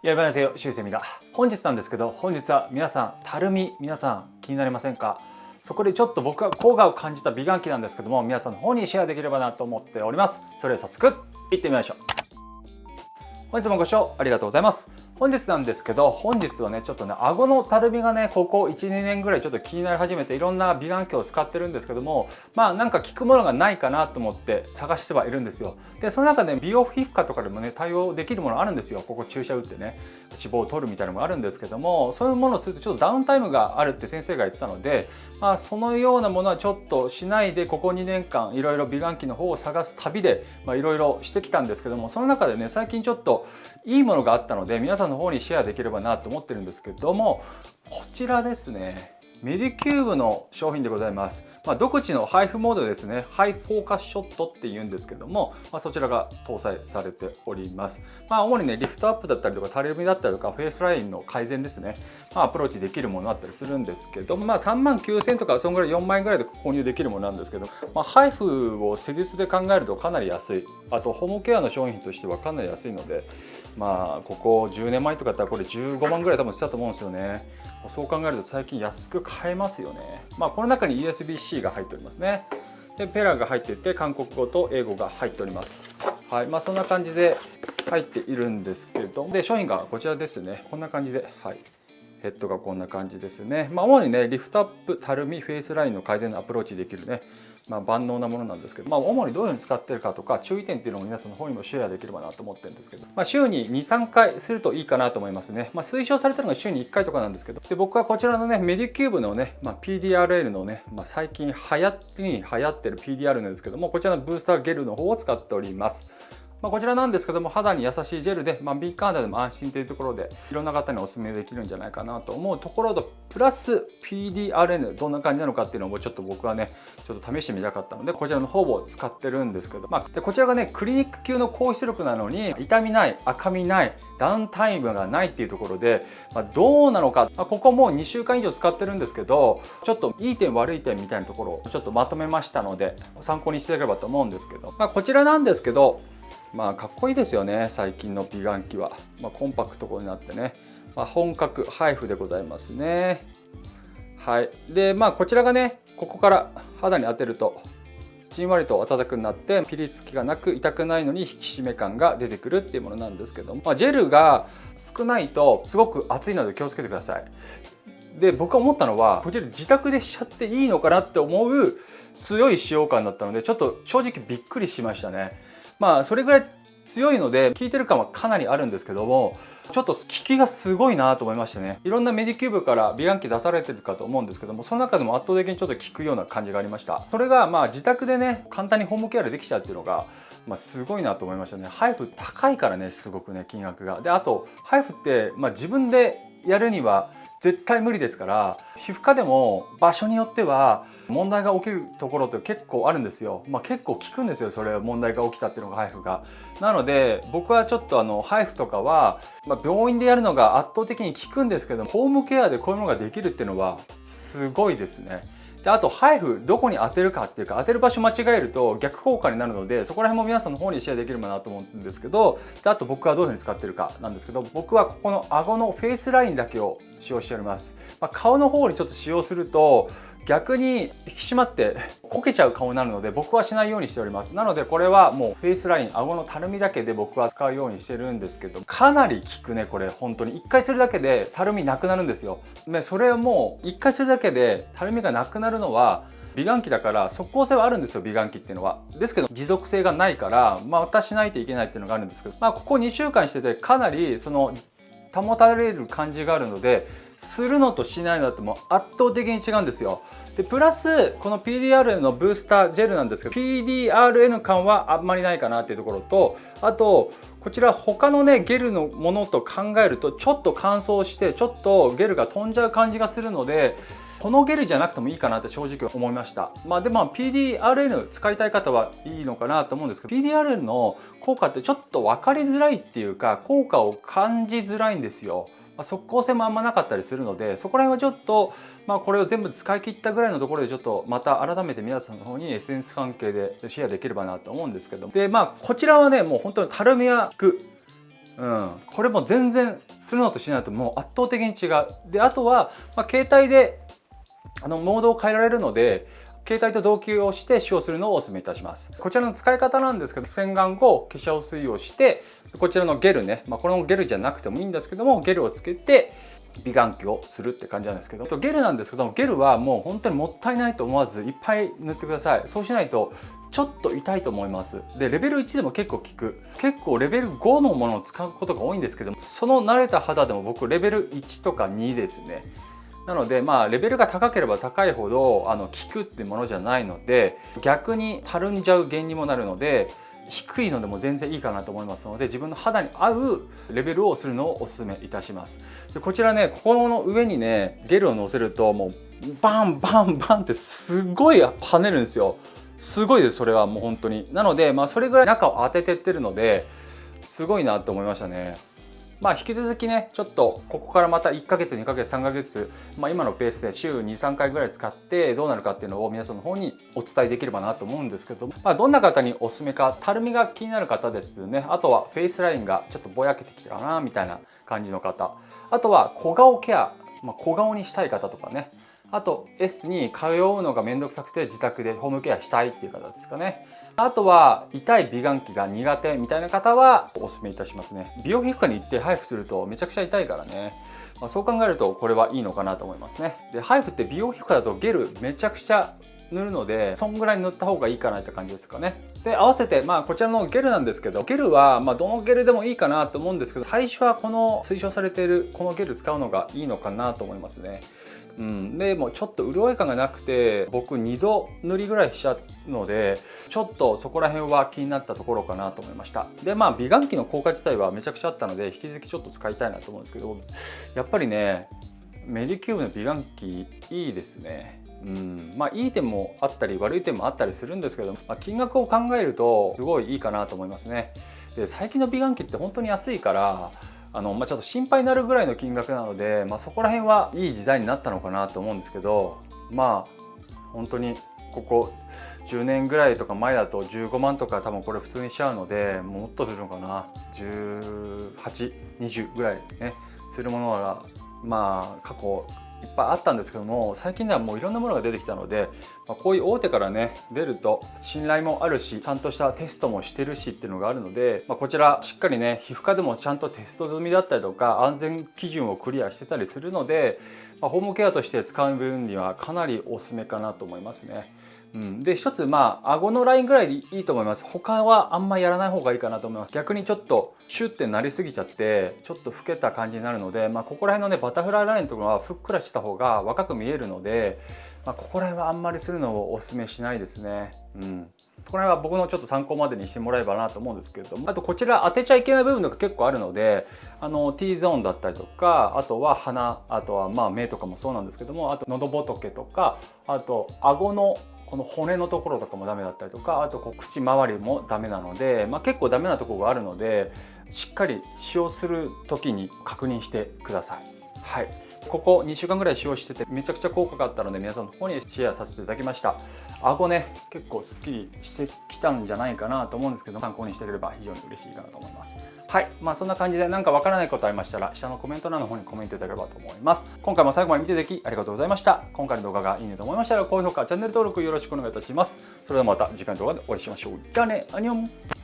やばいですよ、しゅうせみだ。本日なんですけど、本日は皆さん、たるみ、皆さん気になりませんか？そこでちょっと僕は効果を感じた美顔器なんですけども、皆さんの方にシェアできればなと思っております。それでは早速、いってみましょう。本日もご視聴ありがとうございます。本日なんですけど、本日はね、ちょっとね、顎のたるみがね、ここ1、2年ぐらいちょっと気になり始めて、いろんな美顔器を使ってるんですけども、なんか効くものがないかなと思って探してはいるんですよ。で、その中で美容皮膚科とかでもね、対応できるものあるんですよ。ここ注射打ってね、脂肪を取るみたいなのもあるんですけども、そういうものをするとちょっとダウンタイムがあるって先生が言ってたので、そのようなものはちょっとしないで、ここ2年間いろいろ美顔器の方を探す旅でいろいろしてきたんですけども、その中でね、最近ちょっといいものがあったので皆さんの方にシェアできればなと思ってるんですけども、こちらですね、メディキューブの商品でございます。独自のハイフモードですね、ハイフォーカスショットっていうんですけども、そちらが搭載されております。主にね、リフトアップだったりとかたるみだったりとかフェイスラインの改善ですね、アプローチできるものだったりするんですけど、3万9000とかそんぐらい4万円ぐらいで購入できるものなんですけど、ハイフを施術で考えるとかなり安い、あとホームケアの商品としてはかなり安いので、ここ10年前とかだったらこれ15万ぐらい多分したと思うんですよね。そう考えると最近安く買えますよね。この中に USB-C が入っておりますね。でペラが入っていて、韓国語と英語が入っております。はい、そんな感じで入っているんですけど、で商品がこちらですね。こんな感じで、はい、ヘッドがこんな感じですね。主にね、リフトアップ、たるみ、フェイスラインの改善のアプローチできるね、万能なものなんですけど、主にどういうふうに使ってるかとか注意点っていうのを皆さんの方にもシェアできればなと思ってるんですけど、週に 2,3 回するといいかなと思いますね。推奨されてるのが週に1回とかなんですけど、で僕はこちらのね、メディキューブのね、PDRL のね、最近流行ってる PDR なんですけども、こちらのブースターゲルの方を使っております。こちらなんですけども、肌に優しいジェルで、敏感肌でも安心というところで、いろんな方にお勧めできるんじゃないかなと思うところと、プラス PDRN どんな感じなのかっていうのをちょっと僕はね、ちょっと試してみたかったので、こちらの方を使ってるんですけど、でこちらがね、クリニック級の高出力なのに、痛みない、赤みない、ダウンタイムがないっていうところで、どうなのか、ここもう2週間以上使ってるんですけど、ちょっといい点悪い点みたいなところをちょっとまとめましたので、参考にしていただければと思うんですけど、こちらなんですけど、かっこいいですよね、最近の美顔器は。コンパクトになってね、本格ハイフでございますね。はい。で、こちらがね、ここから肌に当てるとじんわりと温かくなって、ピリつきがなく痛くないのに引き締め感が出てくるっていうものなんですけども、ジェルが少ないとすごく熱いので気をつけてください。で、僕が思ったのは、こちら自宅でしちゃっていいのかなって思う強い使用感だったので、ちょっと正直びっくりしましたね。それぐらい強いので効いてる感はかなりあるんですけども、ちょっと効きがすごいなと思いましたね。いろんなメディキューブから美顔器出されてるかと思うんですけども、その中でも圧倒的にちょっと効くような感じがありました。それが自宅でね、簡単にホームケアでできちゃうっていうのがすごいなと思いましたね。ハイフ高いからね、すごくね、金額が。で、あとハイフって自分でやるには絶対無理ですから、皮膚科でも場所によっては問題が起きるところって結構あるんですよ。結構効くんですよ、それ問題が起きたっていうのがハイフが。なので僕はちょっとハイフとかは、病院でやるのが圧倒的に効くんですけど、ホームケアでこういうのができるっていうのはすごいですね。で、あとハイフどこに当てるかっていうか、当てる場所間違えると逆効果になるので、そこら辺も皆さんの方にシェアできるかなと思うんですけど、であと僕はどういうふうに使ってるかなんですけど、僕はここの顎のフェイスラインだけを使用しております。顔の方にちょっと使用すると逆に引き締まってこけちゃう顔になるので、僕はしないようにしております。なのでこれはもうフェイスライン、顎のたるみだけで僕は使うようにしてるんですけど、かなり効くね、これ。本当に1回するだけでたるみなくなるんですよ。それはもう1回するだけでたるみがなくなるのは美顔器だから、即効性はあるんですよ、美顔器っていうのは。ですけど持続性がないから、またしないといけないっていうのがあるんですけど、ここ2週間しててかなりその保たれる感じがあるので、するのとしないのだともう圧倒的に違うんですよ。でプラスこの PDR のブースタージェルなんですけど、 PDRN 感はあんまりないかなっていうところと、あとこちら他のねゲルのものと考えるとちょっと乾燥してちょっとゲルが飛んじゃう感じがするので、このゲルじゃなくてもいいかなって正直思いました。でPDRN 使いたい方はいいのかなと思うんですけど、 PDRN の効果ってちょっと分かりづらいっていうか、効果を感じづらいんですよ。即効性もあんまなかったりするので、そこら辺はちょっと、これを全部使い切ったぐらいのところでちょっとまた改めて皆さんの方にエッセンス関係でシェアできればなと思うんですけど、でこちらはね、もう本当にたるみやこれも全然するのとしないのともう圧倒的に違う。であとは、携帯でモードを変えられるので携帯と同期をして使用するのをお勧めいたします。こちらの使い方なんですけど、洗顔後化粧水をしてこちらのゲルね、これもゲルじゃなくてもいいんですけども、ゲルをつけて美顔器をするって感じなんですけど、ゲルなんですけども、ゲルはもう本当にもったいないと思わずいっぱい塗ってください。そうしないとちょっと痛いと思います。でレベル1でも結構効く。結構レベル5のものを使うことが多いんですけども、その慣れた肌でも僕レベル1とか2ですね。なのでレベルが高ければ高いほど効くってものじゃないので、逆にたるんじゃう原因にもなるので、低いのでも全然いいかなと思いますので、自分の肌に合うレベルをするのをお勧めいたします。でこちらね、ここの上にねゲルをのせるともうバンバンバンってすごい跳ねるんですよ。すごいです、それはもう本当に。なのでそれぐらい中を当ててってるのですごいなと思いましたね。引き続きね、ちょっとここからまた1ヶ月2ヶ月3ヶ月、今のペースで週 2,3 回ぐらい使ってどうなるかっていうのを皆さんの方にお伝えできればなと思うんですけど、どんな方におすすめか、たるみが気になる方ですね。あとはフェイスラインがちょっとぼやけてきたなみたいな感じの方、あとは小顔ケア、小顔にしたい方とかね、あとエステに通うのがめんどくさくて自宅でホームケアしたいっていう方ですかね。あとは痛い美顔器が苦手みたいな方はお勧めいたしますね。美容皮膚科に行ってハイフするとめちゃくちゃ痛いからね、そう考えるとこれはいいのかなと思いますね。でハイフって美容皮膚科だとゲルめちゃくちゃ塗るので、そんぐらい塗った方がいいかなって感じですかね。で合わせてこちらのゲルなんですけど、ゲルはどのゲルでもいいかなと思うんですけど、最初はこの推奨されているこのゲル使うのがいいのかなと思いますね。でもちょっと潤い感がなくて、僕2度塗りぐらいしちゃうので、ちょっとそこら辺は気になったところかなと思いました。で美顔器の効果自体はめちゃくちゃあったので、引き続きちょっと使いたいなと思うんですけど、やっぱりねメディキューブの美顔器いいですね。いい点もあったり悪い点もあったりするんですけど、金額を考えるとすごいいいかなと思いますね。で最近の美顔器って本当に安いからちょっと心配になるぐらいの金額なので、そこら辺はいい時代になったのかなと思うんですけど、本当にここ10年ぐらいとか前だと15万とか多分これ普通にしちゃうので、もっとするのかな、18、20ぐらいねするものが過去いっぱいあったんですけども、最近ではもういろんなものが出てきたので、こういう大手からね出ると信頼もあるし、ちゃんとしたテストもしてるしっていうのがあるので、こちらしっかりね皮膚科でもちゃんとテスト済みだったりとか安全基準をクリアしてたりするので、ホームケアとして使う分にはかなりおすすめかなと思いますね。で一つ顎のラインぐらいでいいと思います。他はあんまやらない方がいいかなと思います。逆にちょっとシュッてなりすぎちゃってちょっと老けた感じになるので、ここら辺のねバタフライラインとかはふっくらした方が若く見えるので、ここら辺はあんまりするのをお勧めしないですね。これは僕のちょっと参考までにしてもらえばなと思うんですけれども、あとこちら当てちゃいけない部分が結構あるので、T ゾーンだったりとか、あとは鼻、あとは目とかもそうなんですけども、あと喉仏とか、あと顎のこの骨のところとかもダメだったりとか、あと口周りもダメなので、結構ダメなところがあるので、しっかり使用する時に確認してください。はい、ここ2週間ぐらい使用しててめちゃくちゃ効果があったので、皆さんの方にシェアさせていただきました。顎ね結構すっきりしてきたんじゃないかなと思うんですけど、参考にしてくれれば非常に嬉しいかなと思います。はい、そんな感じで何かわからないことありましたら下のコメント欄の方にコメントいただければと思います。今回も最後まで見ていただきありがとうございました。今回の動画がいいねと思いましたら高評価、チャンネル登録よろしくお願いいたします。それではまた次回の動画でお会いしましょう。じゃあね、アニョン。